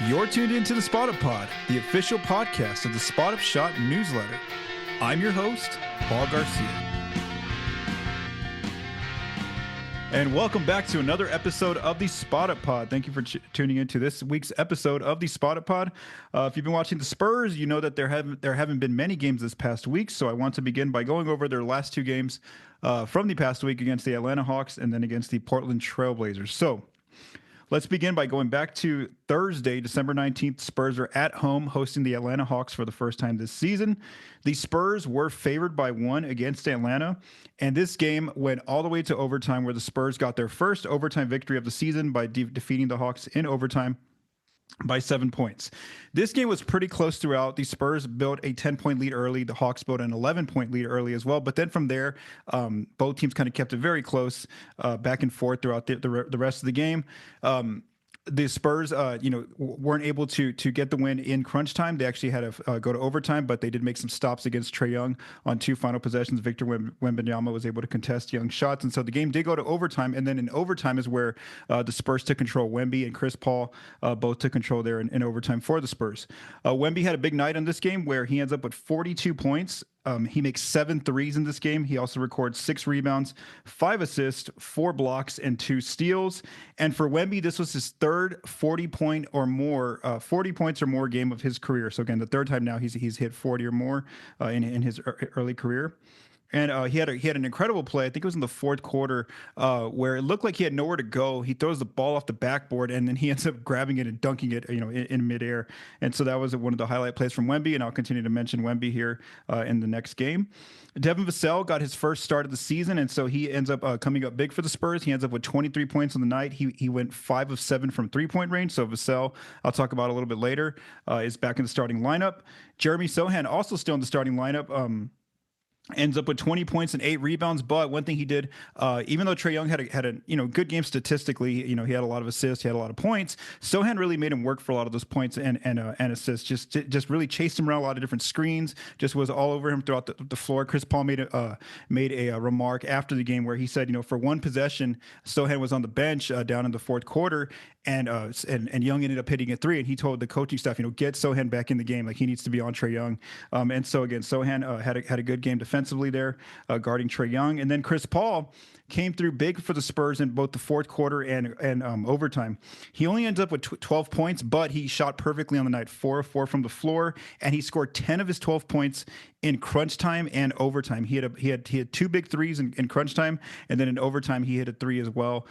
You're tuned into the Spot-Up Pod, the official podcast of the Spot-Up Shot newsletter. I'm your host, Paul Garcia. And welcome back to another episode of the Spot-Up Pod. Thank you for tuning into this week's episode of the Spot-Up Pod. If you've been watching the Spurs, you know that there haven't been many games this past week, so I want to begin by going over their last two games from the past week against the Atlanta Hawks and then against the Portland Trail Blazers. So let's begin by going back to Thursday, December 19th. Spurs are at home hosting the Atlanta Hawks for the first time this season. The Spurs were favored by 1 against Atlanta, and this game went all the way to overtime, where the Spurs got their first overtime victory of the season by defeating the Hawks in overtime by 7 points. This game was pretty close throughout. The Spurs built a 10-point lead early. The Hawks built an 11-point lead early as well. But then from there, both teams kind of kept it very close, back and forth throughout the rest of the game. The Spurs, weren't able to get the win in crunch time. They actually had to go to overtime, but they did make some stops against Trae Young on 2 final possessions. Victor Wembanyama was able to contest Young's shots, and so the game did go to overtime. And then in overtime is where the Spurs took control. Wemby and Chris Paul both took control there in overtime for the Spurs. Wemby had a big night in this game where he ends up with 42 points. He makes 7 threes in this game. He also records 6 rebounds, 5 assists, 4 blocks, and 2 steals. And for Wemby, this was his third 40 points or more game of his career. So again, the third time now he's hit 40 or more in his early career. And he had an incredible play. I think it was in the fourth quarter where it looked like he had nowhere to go. He throws the ball off the backboard, and then he ends up grabbing it and dunking it, in midair. And so that was one of the highlight plays from Wemby, and I'll continue to mention Wemby here in the next game. Devin Vassell got his first start of the season, and so he ends up coming up big for the Spurs. He ends up with 23 points on the night. He went 5 of 7 from three-point range. So Vassell, I'll talk about a little bit later, is back in the starting lineup. Jeremy Sohan also still in the starting lineup. Ends up with 20 points and 8 rebounds. But one thing he did, even though Trae Young had a good game statistically, he had a lot of assists, he had a lot of points. Sohan really made him work for a lot of those points and assists. Just really chased him around a lot of different screens. Just was all over him throughout the floor. Chris Paul made a remark after the game where he said, for one possession, Sohan was on the bench down in the fourth quarter, and Young ended up hitting a 3, and he told the coaching staff, get Sohan back in the game, like he needs to be on Trae Young. And so again, Sohan had a good game defensively there, guarding Trae Young. And then Chris Paul came through big for the Spurs in both the fourth quarter and overtime. He only ends up with 12 points, but he shot perfectly on the night, 4 of 4 from the floor, and he scored 10 of his 12 points in crunch time and overtime. He had 2 big threes in crunch time, and then in overtime he hit a 3 as well.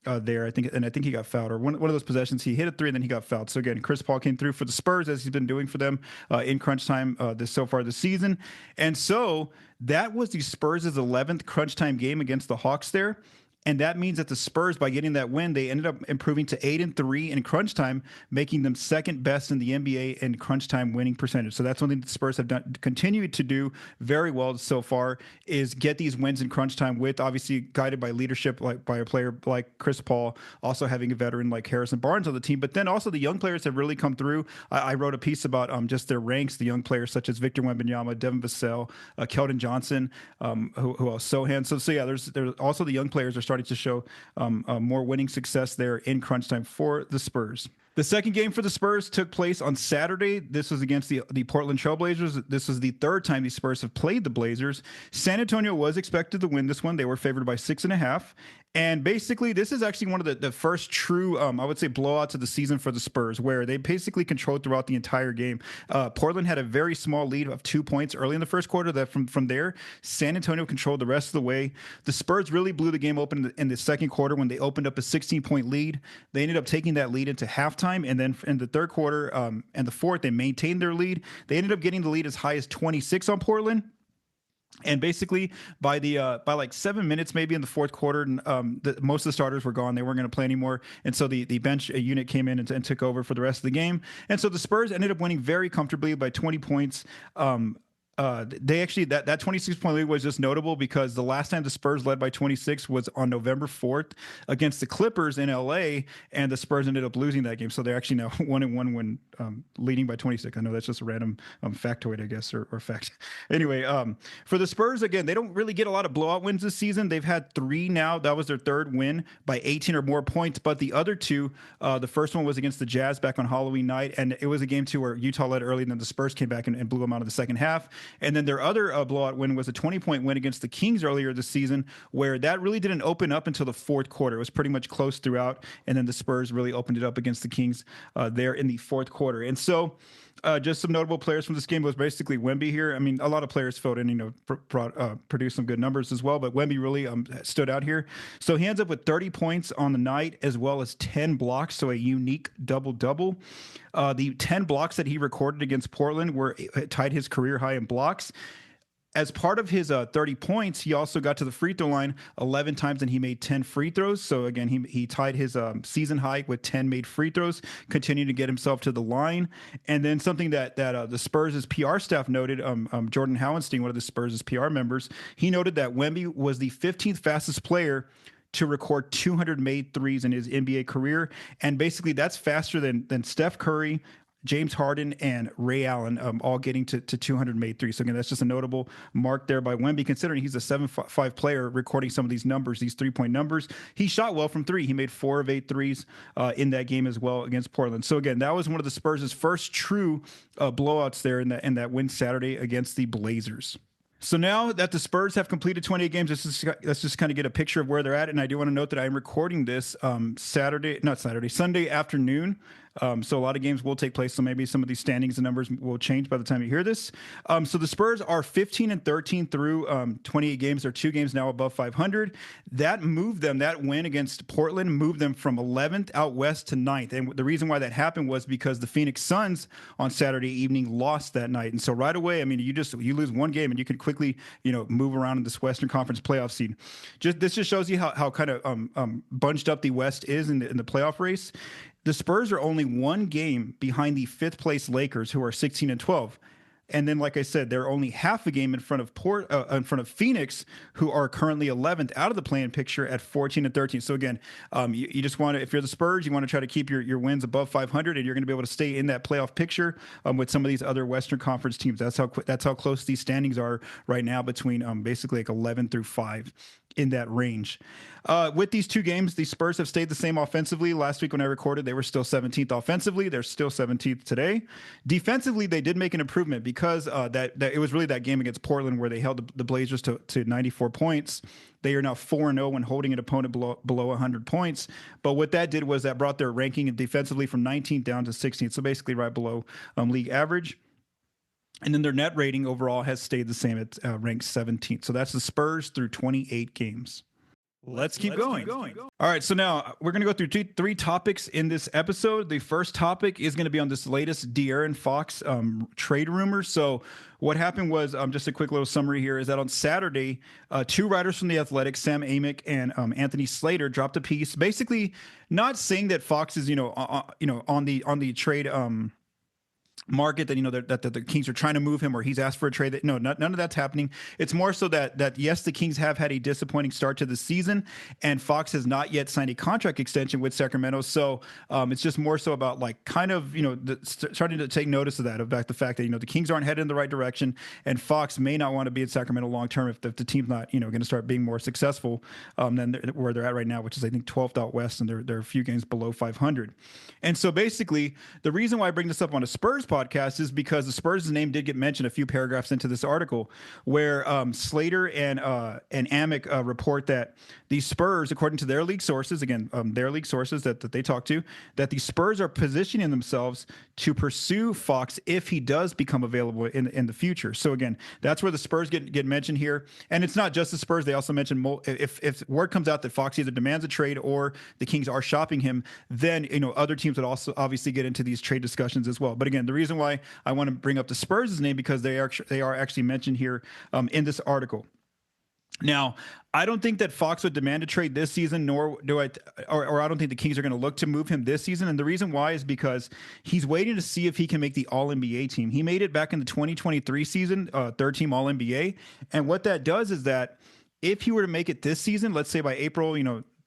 There, I think he got fouled, or one of those possessions he hit a 3 and then he got fouled. So again, Chris Paul came through for the Spurs, as he's been doing for them in crunch time so far this season. And so that was the Spurs' 11th crunch time game against the Hawks there. And that means that the Spurs, by getting that win, they ended up improving to 8-3 in crunch time, making them second best in the NBA in crunch time winning percentage. So that's one thing that the Spurs have continued to do very well so far, is get these wins in crunch time, with obviously guided by leadership by a player like Chris Paul, also having a veteran like Harrison Barnes on the team. But then also the young players have really come through. I wrote a piece about just their ranks, the young players such as Victor Wembanyama, Devin Vassell, Keldon Johnson, who else? Sohan. So yeah, there's also the young players are starting to show more winning success there in crunch time for the Spurs. The second game for the Spurs took place on Saturday. This was against the Portland Trail Blazers. This was the third time the Spurs have played the Blazers. San Antonio was expected to win this one. They were favored by 6.5. And basically, this is actually one of the first true, I would say, blowouts of the season for the Spurs, where they basically controlled throughout the entire game. Portland had a very small lead of 2 points early in the first quarter. That from there, San Antonio controlled the rest of the way. The Spurs really blew the game open in the second quarter when they opened up a 16-point lead. They ended up taking that lead into halftime, and then in the third quarter and the fourth, they maintained their lead. They ended up getting the lead as high as 26 on Portland. And basically, by like 7 minutes, maybe in the fourth quarter, most of the starters were gone. They weren't going to play anymore, and so the bench unit came in and took over for the rest of the game. And so the Spurs ended up winning very comfortably by 20 points. They actually that 26-point lead was just notable because the last time the Spurs led by 26 was on November 4th against the Clippers in LA, and the Spurs ended up losing that game. So they're actually now 1-1 when leading by 26. I know that's just a random factoid, I guess, or fact. Anyway, for the Spurs, again, they don't really get a lot of blowout wins this season. They've had 3 now. That was their 3rd win by 18 or more points. But the other 2, the first one was against the Jazz back on Halloween night, and it was a game 2 where Utah led early, and then the Spurs came back and blew them out of the second half. And then their other blowout win was a 20-point win against the Kings earlier this season, where that really didn't open up until the 4th quarter. It was pretty much close throughout, and then the Spurs really opened it up against the Kings there in the 4th quarter. And so just some notable players from this game was basically Wemby here. I mean, a lot of players filled in, produced some good numbers as well, but Wemby really stood out here. So he ends up with 30 points on the night, as well as 10 blocks, so a unique double-double. The 10 blocks that he recorded against Portland were tied his career high in blocks. As part of his 30 points, he also got to the free throw line 11 times, and he made 10 free throws. So again, he tied his season high with 10 made free throws, continued to get himself to the line. And then something that the Spurs' PR staff noted, Jordan Howenstein, one of the Spurs' PR members, he noted that Wemby was the 15th fastest player to record 200 made threes in his NBA career. And basically that's faster than Steph Curry, James Harden, and Ray Allen, all getting to 200 made threes. So again, that's just a notable mark there by Wemby, considering he's a 7'5" player recording some of these numbers, these 3-point numbers. He shot well from 3. He made 4 of 8 threes in that game as well against Portland. So again, that was one of the Spurs' first true blowouts there in that win Saturday against the Blazers. So now that the Spurs have completed 28 games, let's just kind of get a picture of where they're at. And I do want to note that I'm recording this Sunday afternoon. So a lot of games will take place. So maybe some of these standings and numbers will change by the time you hear this. So the Spurs are 15-13 through 28 games. They're 2 games now above 500. That win against Portland moved them from 11th out west to 9th. And the reason why that happened was because the Phoenix Suns on Saturday evening lost that night. And so right away, I mean, you lose one game and you can quickly, move around in this Western Conference playoff seed. This just shows you how kind of bunched up the West is in the playoff race. The Spurs are only 1 game behind the 5th place Lakers, who are 16-12. And then, like I said, they're only half a game in front of Phoenix, who are currently 11th out of the play-in picture at 14-13. So again, you just want to, if you're the Spurs, you want to try to keep your wins above 500, and you're going to be able to stay in that playoff picture with some of these other Western Conference teams. That's how close these standings are right now, between basically like 11 through 5 in that range. With these 2 games, the Spurs have stayed the same offensively. Last week when I recorded, they were still 17th offensively. They're still 17th today. Defensively, they did make an improvement because that it was really that game against Portland where they held the Blazers to 94 points. They are now 4-0 when holding an opponent below 100 points. But what that did was that brought their ranking defensively from 19th down to 16th, so basically right below league average. And then their net rating overall has stayed the same at ranked 17th. So that's the Spurs through 28 games. Let's keep going. All right, so now we're going to go through 3 topics in this episode. The first topic is going to be on this latest De'Aaron Fox trade rumor. So what happened was, just a quick little summary here, is that on Saturday, 2 writers from The Athletic, Sam Amick and Anthony Slater, dropped a piece, basically not saying that Fox is, on the trade market, that that the Kings are trying to move him, or he's asked for a trade. None of that's happening. It's more so that yes, the Kings have had a disappointing start to the season, and Fox has not yet signed a contract extension with Sacramento. So it's just more so about starting to take notice of that, about the fact that the Kings aren't headed in the right direction, and Fox may not want to be at Sacramento long term if the team's not going to start being more successful than where they're at right now, which is I think 12th out west, and they're a few games below 500. And so basically, the reason why I bring this up on a Spurs podcast is because the Spurs' name did get mentioned a few paragraphs into this article, where Slater and Amick report that the Spurs, according to their league sources, their league sources that they talk to, that the Spurs are positioning themselves to pursue Fox if he does become available in the future. So again, that's where the Spurs get mentioned here. And it's not just the Spurs. They also mention if word comes out that Fox either demands a trade or the Kings are shopping him, then other teams would also obviously get into these trade discussions as well. But again, the reason why I want to bring up the Spurs' name, because they are actually mentioned here in this article. Now, I don't think that Fox would demand a trade this season, nor do I, or I don't think the Kings are going to look to move him this season. And the reason why is because he's waiting to see if he can make the All NBA team. He made it back in the 2023 season, third team All NBA. And what that does is that if he were to make it this season, let's say by April,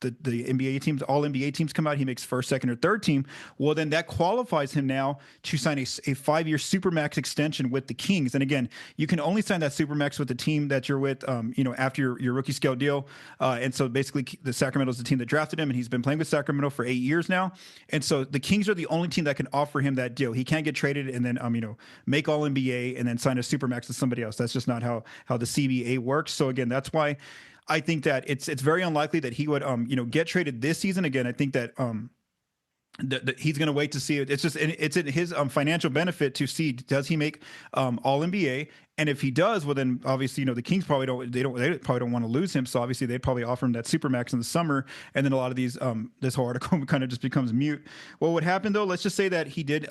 the NBA teams, all NBA teams come out, he makes first, second, or third team. Well, then that qualifies him now to sign a 5-year supermax extension with the Kings. And again, you can only sign that supermax with the team that you're with, after your rookie scale deal. And so basically, the Sacramento is the team that drafted him, and he's been playing with Sacramento for 8 years now. And so the Kings are the only team that can offer him that deal. He can't get traded and then, make all NBA and then sign a supermax with somebody else. That's just not how the CBA works. So again, that's why I think that it's very unlikely that he would get traded this season. Again, I think that he's going to wait to see it. It's in his financial benefit to see, does he make all NBA, and if he does, well then obviously the Kings probably don't want to lose him, so obviously they'd probably offer him that supermax in the summer, and then a lot of these this whole article kind of just becomes mute. What would happen though? Let's just say that he did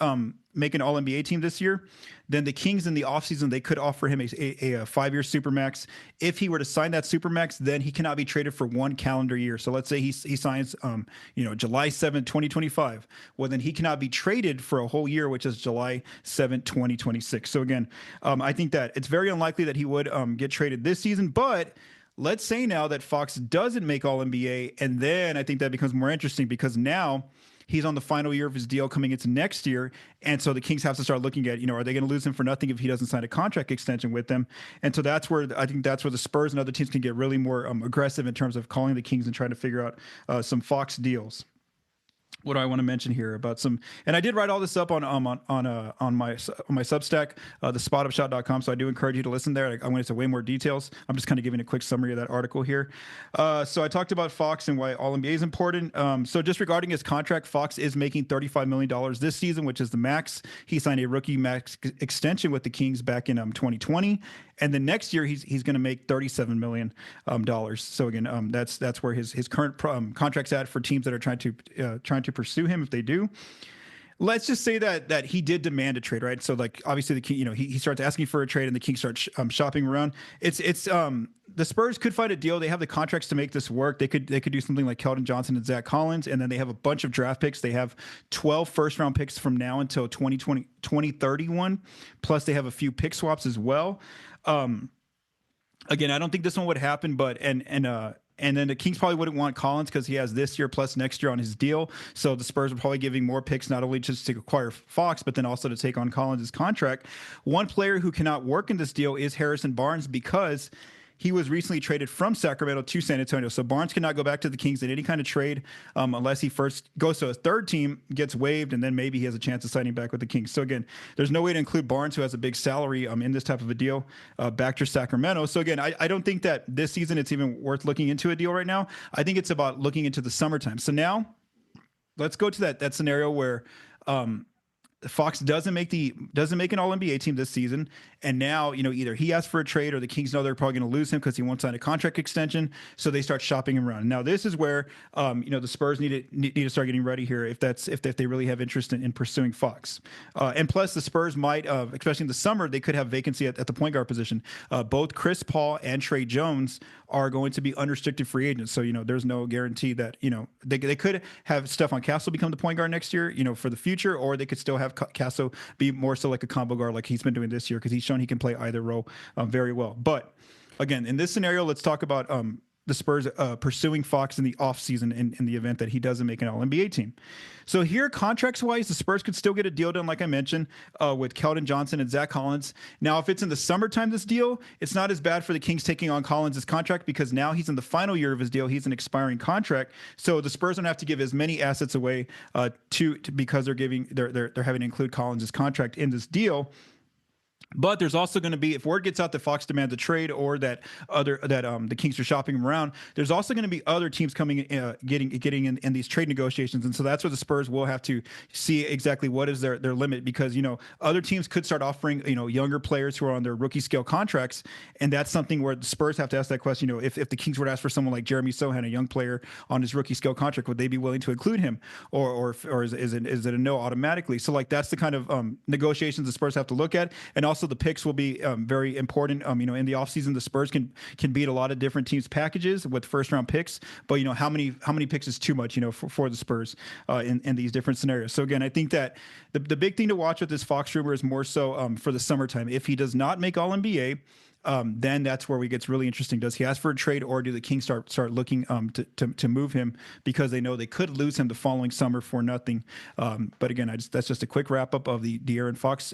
make an All NBA team this year. Then the Kings in the offseason, they could offer him a 5-year supermax. If he were to sign that supermax, then he cannot be traded for 1 calendar year. So let's say he signs July 7th, 2025. Well, then he cannot be traded for a whole year, which is July 7th, 2026. So again, I think that it's very unlikely that he would get traded this season. But let's say now that Fox doesn't make All NBA, and then I think that becomes more interesting because now he's on the final year of his deal coming into next year. And so the Kings have to start looking at, are they going to lose him for nothing if he doesn't sign a contract extension with them? And so that's where the Spurs and other teams can get really more aggressive in terms of calling the Kings and trying to figure out some Fox deals. What do I want to mention here about some? And I did write all this up on my Substack, thespotupshot.com. So I do encourage you to listen there. I went into way more details. I'm just kind of giving a quick summary of that article here. So I talked about Fox and why All NBA is important. So just regarding his contract, Fox is making $35 million this season, which is the max. He signed a rookie max extension with the Kings back in 2020. And then next year he's going to make $37 million. So again, that's where his current contract's at for teams that are trying to pursue him. If they do, let's just say that he did demand a trade, right? So like obviously the King, he starts asking for a trade, and the Kings start shopping around. It's the Spurs could find a deal. They have the contracts to make this work. They could do something like Keldon Johnson and Zach Collins, and then they have a bunch of draft picks. They have 12 first-round picks from now until 2031, plus they have a few pick swaps as well. Again, I don't think this one would happen, but and then the Kings probably wouldn't want Collins because he has this year plus next year on his deal. So the Spurs are probably giving more picks, not only just to acquire Fox, but then also to take on Collins' contract. One player who cannot work in this deal is Harrison Barnes because he was recently traded from Sacramento to San Antonio. So Barnes cannot go back to the Kings in any kind of trade unless he first goes to a third team, gets waived, and then maybe he has a chance of signing back with the Kings. So again, there's no way to include Barnes, who has a big salary in this type of a deal, back to Sacramento. So again, I don't think that this season it's even worth looking into a deal right now. I think it's about looking into the summertime. So now let's go to that scenario where Fox doesn't make an All NBA team this season, and now either he asks for a trade or the Kings know they're probably going to lose him because he won't sign a contract extension, so they start shopping him around. Now this is where the Spurs need to start getting ready here if they really have interest in pursuing Fox, and plus the Spurs might, especially in the summer, they could have vacancy at the point guard position. Both Chris Paul and Trey Jones are going to be unrestricted free agents, so there's no guarantee that they could have Stephon Castle become the point guard next year, for the future, or they could still have Castle be more so like a combo guard like he's been doing this year because he's shown he can play either role very well. But again, in this scenario, let's talk about the Spurs pursuing Fox in the offseason in the event that he doesn't make an All-NBA team. So here, contracts-wise, the Spurs could still get a deal done, like I mentioned, with Keldon Johnson and Zach Collins. Now, if it's in the summertime, this deal, it's not as bad for the Kings taking on Collins' contract because now he's in the final year of his deal. He's an expiring contract. So the Spurs don't have to give as many assets away because they're having to include Collins' contract in this deal. But there's also going to be, if word gets out that Fox demands a trade or that the Kings are shopping him around, there's also going to be other teams coming getting in these trade negotiations, and so that's where the Spurs will have to see exactly what is their limit because other teams could start offering younger players who are on their rookie scale contracts, and that's something where the Spurs have to ask that question. If the Kings were to ask for someone like Jeremy Sohan, a young player on his rookie scale contract, would they be willing to include him, or is it a no automatically? So like that's the kind of negotiations the Spurs have to look at, and also also the picks will be very important. In the offseason, the Spurs can beat a lot of different teams' packages with first round picks, but how many picks is too much, for the Spurs in these different scenarios. So again, I think that the big thing to watch with this Fox rumor is more so for the summertime. If he does not make All NBA, then that's where it gets really interesting. Does he ask for a trade, or do the Kings start looking to move him because they know they could lose him the following summer for nothing? But again, that's just a quick wrap up of the De'Aaron Fox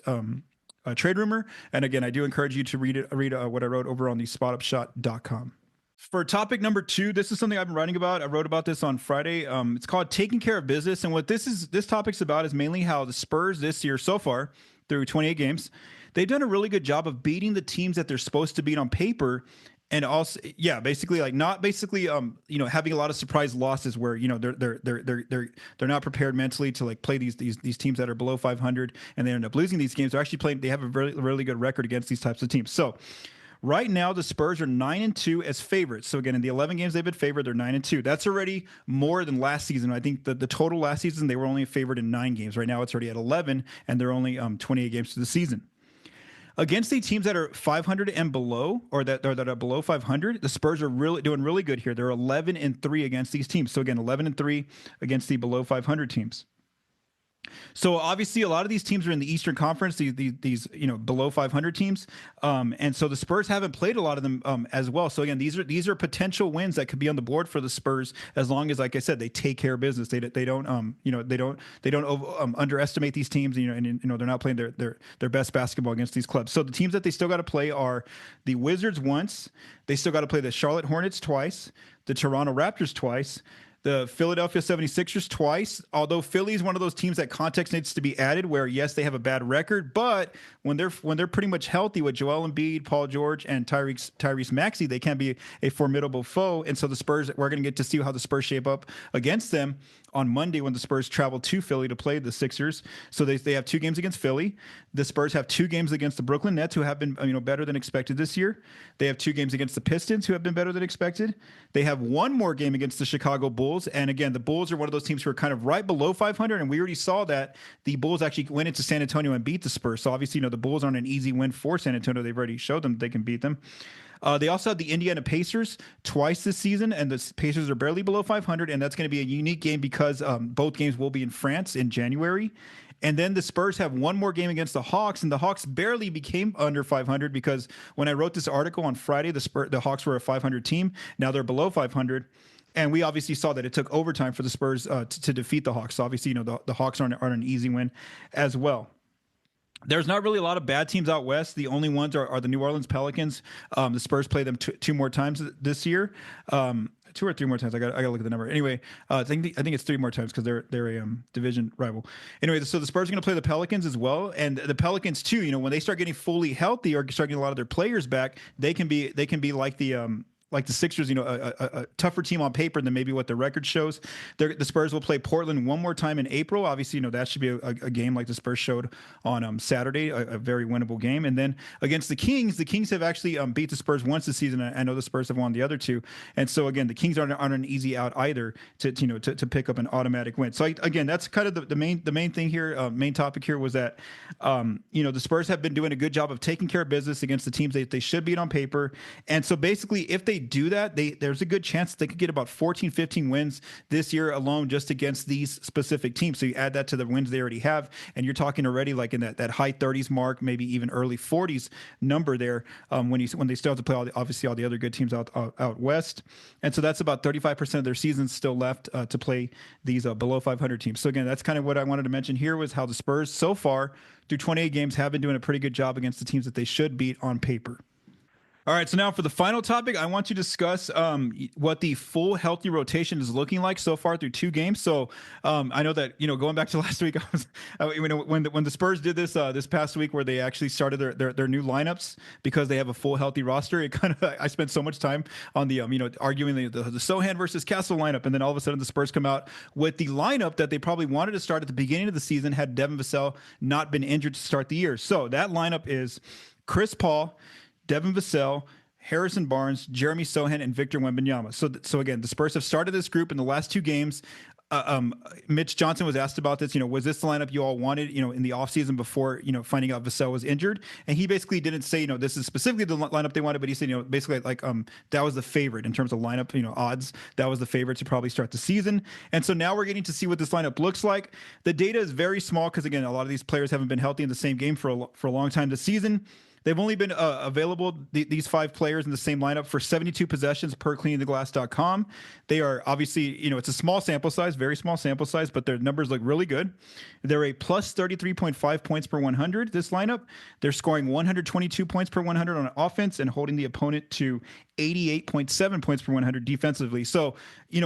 trade rumor. And again, I do encourage you to read what I wrote over on the spotupshot.com. For topic number 2, this is something I've been writing about. I wrote about this on Friday. It's called Taking Care of Business. And what this topic's about is mainly how the Spurs this year so far through 28 games, they've done a really good job of beating the teams that they're supposed to beat on paper. And also, basically having a lot of surprise losses where, they're not prepared mentally to like play these teams that are below 500 and they end up losing these games. They're actually playing, they have a really, really good record against these types of teams. So right now, the Spurs are 9-2 as favorites. So again, in the 11 games they've been favored, they're 9-2. That's already more than last season. I think the total last season, they were only favored in 9 games. Right now, it's already at 11, and they're only 28 games to the season. Against the teams that are 500 and below, or that are below 500, the Spurs are doing really good here. They're 11-3 against these teams. So again, 11-3 against the below 500 teams. So obviously, a lot of these teams are in the Eastern Conference. These below 500 teams, and so the Spurs haven't played a lot of them as well. So again, these are potential wins that could be on the board for the Spurs as long as, like I said, they take care of business. They don't underestimate these teams. And they're not playing their best basketball against these clubs. So the teams that they still got to play are the Wizards once. They still got to play the Charlotte Hornets twice, the Toronto Raptors twice, the Philadelphia 76ers twice, although Philly is one of those teams that context needs to be added where, yes, they have a bad record, but when they're pretty much healthy with Joel Embiid, Paul George, and Tyrese Maxey, they can be a formidable foe. And so the Spurs, we're going to get to see how the Spurs shape up against them on Monday when the Spurs travel to Philly to play the Sixers. So they have 2 games against Philly. The Spurs have 2 games against the Brooklyn Nets, who have been better than expected this year. They have 2 games against the Pistons, who have been better than expected. They have 1 more game against the Chicago Bulls. And again, the Bulls are one of those teams who are kind of right below 500. And we already saw that the Bulls actually went into San Antonio and beat the Spurs. So obviously, the Bulls aren't an easy win for San Antonio. They've already showed them they can beat them. They also have the Indiana Pacers twice this season, and the Pacers are barely below 500, and that's going to be a unique game because both games will be in France in January. And then the Spurs have 1 more game against the Hawks, and the Hawks barely became under 500 because when I wrote this article on Friday, the Hawks were a 500 team. Now they're below 500. And we obviously saw that it took overtime for the Spurs to defeat the Hawks. So obviously, the Hawks aren't an easy win as well. There's not really a lot of bad teams out west. The only ones are the New Orleans Pelicans. The Spurs play them 2 more times this year. 2 or 3 more times. I got to look at the number. Anyway, I think it's 3 more times because they're a division rival. Anyway, so the Spurs are going to play the Pelicans as well, and the Pelicans too. When they start getting fully healthy or start getting a lot of their players back, they can be like the Sixers, a tougher team on paper than maybe what the record shows. The Spurs will play Portland 1 more time in April. Obviously, that should be a game like the Spurs showed on Saturday, a very winnable game. And then against the Kings have actually beat the Spurs once this season. I know the Spurs have won the other 2. And so, again, the Kings aren't an easy out either to pick up an automatic win. So, again, that's kind of the main thing here, main topic here was that, the Spurs have been doing a good job of taking care of business against the teams they should beat on paper. And so, basically, if they do that, there's a good chance they could get about 14, 15 wins this year alone just against these specific teams. So you add that to the wins they already have, and you're talking already like in that high 30s mark, maybe even early 40s number there when they still have to play all the other good teams out west. And so that's about 35% of their season still left to play these below 500 teams. So again, that's kind of what I wanted to mention here was how the Spurs so far through 28 games have been doing a pretty good job against the teams that they should beat on paper. All right, so now for the final topic, I want to discuss what the full healthy rotation is looking like so far through 2 games. So I know that going back to last week, when the Spurs did this past week, where they actually started their new lineups because they have a full healthy roster. It kind of I spent so much time on the arguing the Sohan versus Castle lineup, and then all of a sudden the Spurs come out with the lineup that they probably wanted to start at the beginning of the season had Devin Vassell not been injured to start the year. So that lineup is Chris Paul, Devin Vassell, Harrison Barnes, Jeremy Sohan, and Victor Wembanyama. So again, the Spurs have started this group in the last 2 games. Mitch Johnson was asked about this. Was this the lineup you all wanted, in the offseason before, finding out Vassell was injured? And he basically didn't say, this is specifically the lineup they wanted, but he said, basically like that was the favorite in terms of lineup, odds. That was the favorite to probably start the season. And so now we're getting to see what this lineup looks like. The data is very small because, again, a lot of these players haven't been healthy in the same game for a long time this season. They've only been available, these 5 players in the same lineup, for 72 possessions per cleaningtheglass.com. They are obviously, it's a small sample size, very small sample size, but their numbers look really good. They're a plus 33.5 points per 100, this lineup. They're scoring 122 points per 100 on offense and holding the opponent to 88.7 points per 100 defensively. So,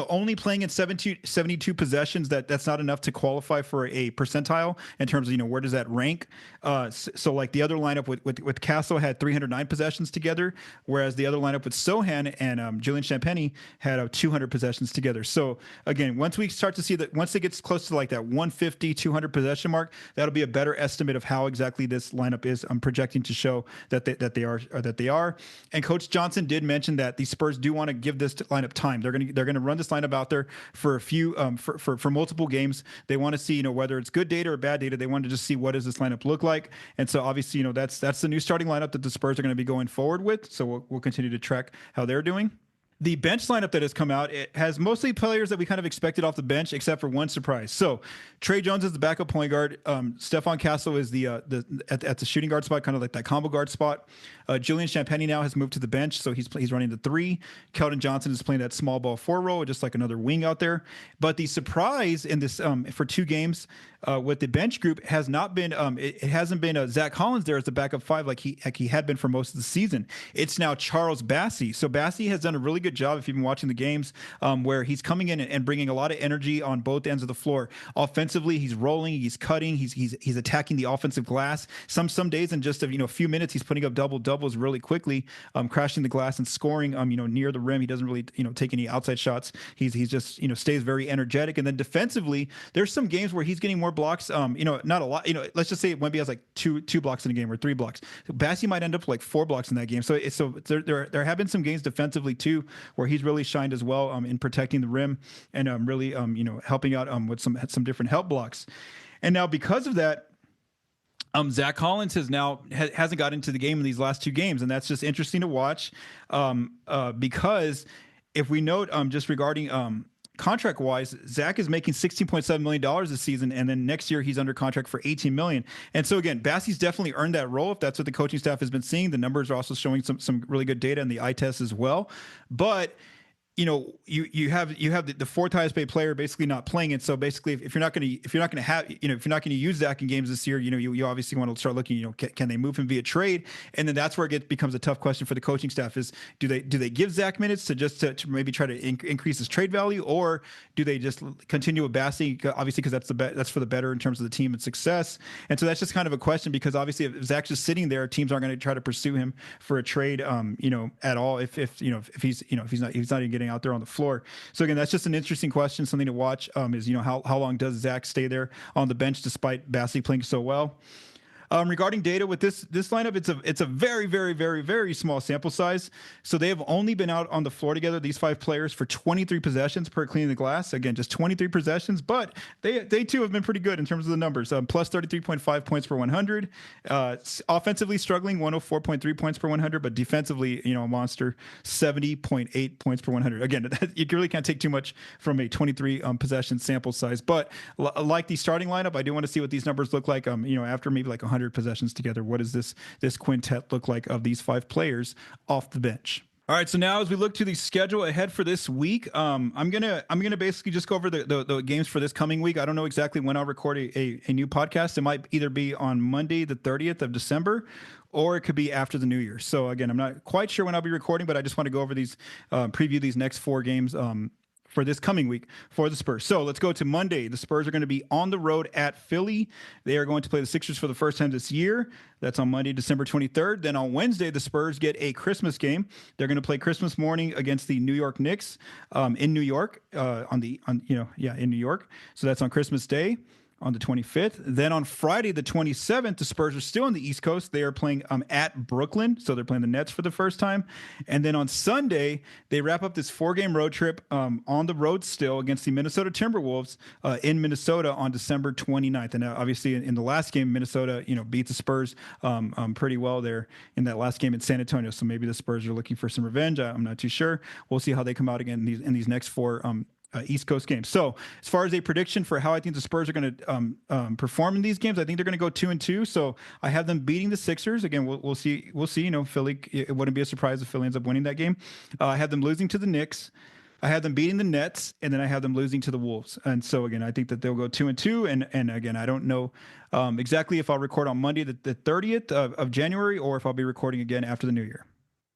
only playing in 72 possessions, that's not enough to qualify for a percentile in terms of, where does that rank? So like the other lineup with Castle had 309 possessions together, whereas the other lineup with Sohan and Julian Champagny had 200 possessions together. So again, once we start to see that, once it gets close to like that 150, 200 possession mark, that'll be a better estimate of how exactly this lineup is. I'm projecting to show that they are. And Coach Johnson did mention that the Spurs do want to give this lineup time. They're going to run this lineup out there for a few for multiple games. They want to see whether it's good data or bad data. They want to just see what does this lineup look like. And so obviously that's the new starting lineup that the Spurs are going to be going forward with. So we'll continue to track how they're doing. The bench lineup that has come out, it has mostly players that we kind of expected off the bench, except for one surprise. So Trey Jones is the backup point guard. Stephon Castle is at the shooting guard spot, kind of like that combo guard spot. Julian Champagny now has moved to the bench, so he's running the 3. Keldon Johnson is playing that small ball 4 role, just like another wing out there. But the surprise in this for 2 games with the bench group has not been it hasn't been Zach Collins there as the backup 5 like he had been for most of the season. It's now Charles Bassey. So Bassey has done a really good job if you've been watching the games, where he's coming in and bringing a lot of energy on both ends of the floor. Offensively, he's rolling, he's cutting, he's attacking the offensive glass. Some days in just a few minutes, he's putting up doubles really quickly, crashing the glass and scoring near the rim. He doesn't really take any outside shots. He's just stays very energetic. And then defensively, there's some games where he's getting more blocks. Not a lot. Let's just say Wemby has like two blocks in a game or 3 blocks. Bassey might end up like 4 blocks in that game. So there have been some games defensively too where he's really shined as well in protecting the rim and really helping out with some different help blocks. And now because of that, Zach Collins hasn't got into the game in these last 2 games, and that's just interesting to watch because if we note just regarding contract wise, Zach is making $16.7 million this season, and then next year he's under contract for $18 million. And so again, Bassey's definitely earned that role if that's what the coaching staff has been seeing. The numbers are also showing some really good data in the eye test as well, but you have the 4th highest paid player basically not playing it. So basically, if you're not going to use Zach in games this year, you obviously want to start looking. Can they move him via trade? And then that's where it becomes a tough question for the coaching staff: is do they give Zach minutes to maybe try to increase his trade value, or do they just continue with Bassey? Obviously, because that's for the better in terms of the team and success. And so that's just kind of a question, because obviously if Zach's just sitting there, teams aren't going to try to pursue him for a trade, at all. If he's not even getting out there on the floor. So again, that's just an interesting question, something to watch. Is how long does Zach stay there on the bench despite Bassey playing so well? Regarding data with this lineup, it's a very, very, very, very small sample size. So they have only been out on the floor together, these 5 players, for 23 possessions per cleaning the glass. Again, just 23 possessions, but they too have been pretty good in terms of the numbers. Plus 33.5 points per 100. Offensively struggling, 104.3 points per 100, but defensively, a monster, 70.8 points per 100. Again, you really can't take too much from a 23 possession sample size. But like the starting lineup, I do want to see what these numbers look like. After maybe like 100 possessions together, what does this quintet look like of these 5 players off the bench? All right, so now as we look to the schedule ahead for this week, I'm gonna basically just go over the games for this coming week. I don't know exactly when I'll record a new podcast. It might either be on Monday, the 30th of December, or it could be after the New Year. So again, I'm not quite sure when I'll be recording, but I just want to go over these, preview these next 4 games for this coming week for the Spurs. So let's go to Monday. The Spurs are going to be on the road at Philly. They are going to play the Sixers for the first time this year. That's on Monday, December 23rd. Then on Wednesday, the Spurs get a Christmas game. They're going to play Christmas morning against the New York Knicks in New York, in New York. So that's on Christmas Day. on the 25th. Then on Friday, the 27th, the Spurs are still on the East Coast. They are playing at Brooklyn. So they're playing the Nets for the first time. And then on Sunday, they wrap up this 4-game road trip on the road still against the Minnesota Timberwolves in Minnesota on December 29th. And obviously in the last game, Minnesota, beat the Spurs pretty well there in that last game in San Antonio. So maybe the Spurs are looking for some revenge. I'm not too sure. We'll see how they come out again in these next 4 East Coast games. So as far as a prediction for how I think the Spurs are going to perform in these games, I think they're going to go 2-2. So I have them beating the Sixers. Again, we'll see. Philly, it wouldn't be a surprise if Philly ends up winning that game. I have them losing to the Knicks. I have them beating the Nets, and then I have them losing to the Wolves. And so again, I think that they'll go 2-2. And again, I don't know exactly if I'll record on Monday, the 30th of January, or if I'll be recording again after the New Year.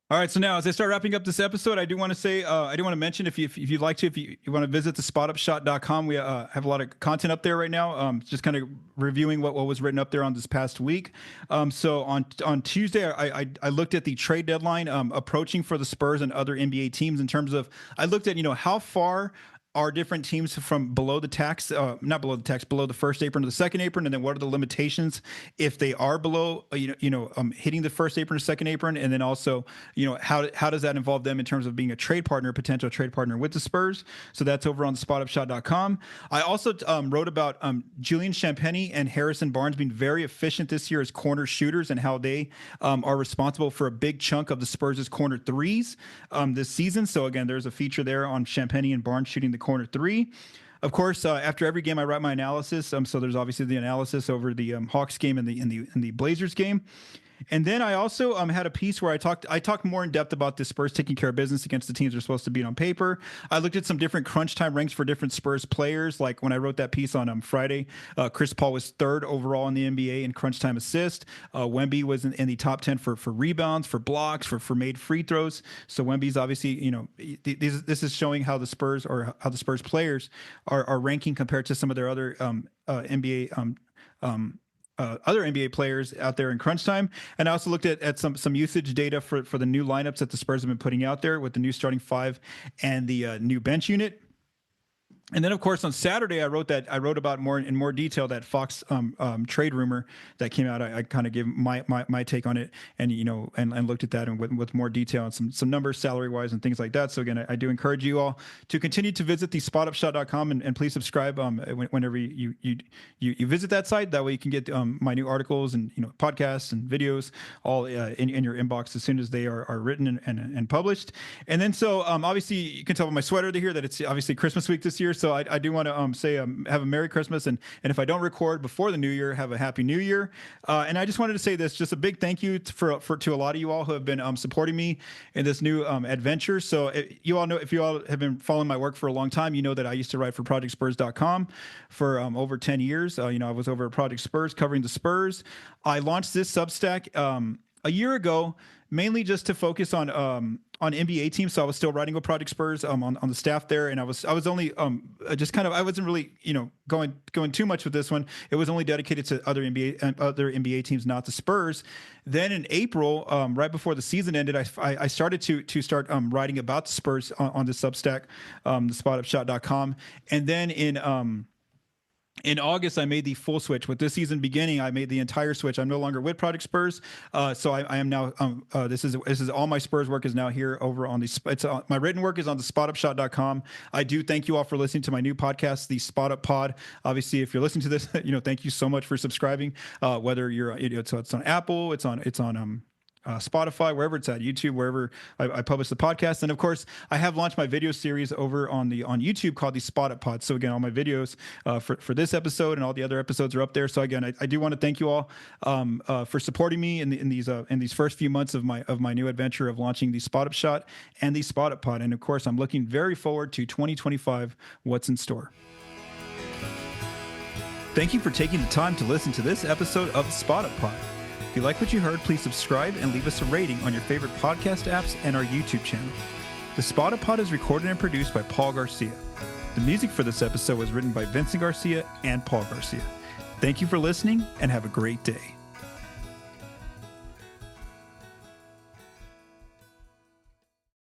All right, so now as I start wrapping up this episode, I do want to say, I do want to mention if you'd like to, if you want to visit the spotupshot.com, we have a lot of content up there right now, just kind of reviewing what was written up there on this past week. So on Tuesday, I looked at the trade deadline approaching for the Spurs and other NBA teams in terms of, I looked at, how far are different teams from below the tax, not below the tax, below the first apron to the second apron, and then what are the limitations if they are below, hitting the first apron or second apron, and then also, how does that involve them in terms of being a trade partner, potential trade partner with the Spurs? So that's over on the spotupshot.com. I also wrote about Julian Champagnie and Harrison Barnes being very efficient this year as corner shooters and how they are responsible for a big chunk of the Spurs' corner threes this season. So again, there's a feature there on Champagnie and Barnes shooting the corner 3. Of course, after every game, I write my analysis. So there's obviously the analysis over the Hawks game and the Blazers game. And then I also had a piece where I talked more in depth about the Spurs taking care of business against the teams they're supposed to beat on paper. I looked at some different crunch time ranks for different Spurs players. Like when I wrote that piece on Friday, Chris Paul was 3rd overall in the NBA in crunch time assist. Wemby was in the top 10 for rebounds, for blocks, for made free throws. So Wemby's obviously, this is showing how the Spurs players are ranking compared to some of their other NBA other NBA players out there in crunch time. And I also looked at some usage data for the new lineups that the Spurs have been putting out there with the new starting 5 and the new bench unit. And then, of course, on Saturday, I wrote about in more detail that Fox trade rumor that came out. I kind of gave my take on it, and and looked at that and with more detail and some numbers, salary wise, and things like that. So again, I do encourage you all to continue to visit the spotupshot.com and please subscribe whenever you visit that site. That way, you can get my new articles and podcasts and videos all in your inbox as soon as they are written and published. And then obviously you can tell by my sweater here that it's obviously Christmas week this year. So I do want to say have a Merry Christmas, and if I don't record before the New Year, have a Happy New Year. And I just wanted to say this, just a big thank you to a lot of you all who have been supporting me in this new adventure. So if you all have been following my work for a long time, you know that I used to write for ProjectSpurs.com for over 10 years. I was over at Project Spurs covering the Spurs. I launched this Substack a year ago, mainly just to focus on NBA teams. So I was still writing with Project Spurs on the staff there, and I was only I wasn't really going too much with this one. It was only dedicated to other NBA teams, not the Spurs. Then in April, right before the season ended, I started to start writing about the Spurs on the Substack, the spotupshot.com, and then in August, I made the full switch. With this season beginning, I made the entire switch. I'm no longer with Project Spurs, so I am now. This is all my Spurs work is now here over on the. My written work is on the spotupshot.com. I do thank you all for listening to my new podcast, the Spot Up Pod. Obviously, if you're listening to this, thank you so much for subscribing. Whether you're, so it's on Apple, it's on Spotify, wherever it's at, YouTube, wherever I publish the podcast. And of course, I have launched my video series over on YouTube called the Spot Up Pod. So again, all my videos for this episode and all the other episodes are up there. So again, I do want to thank you all for supporting me in these first few months of my new adventure of launching the Spot Up Shot and the Spot Up Pod. And of course, I'm looking very forward to 2025, what's in store. Thank you for taking the time to listen to this episode of the Spot Up Pod. If you like what you heard, please subscribe and leave us a rating on your favorite podcast apps and our YouTube channel. The Spot Up Pod is recorded and produced by Paul Garcia. The music for this episode was written by Vincent Garcia and Paul Garcia. Thank you for listening and have a great day.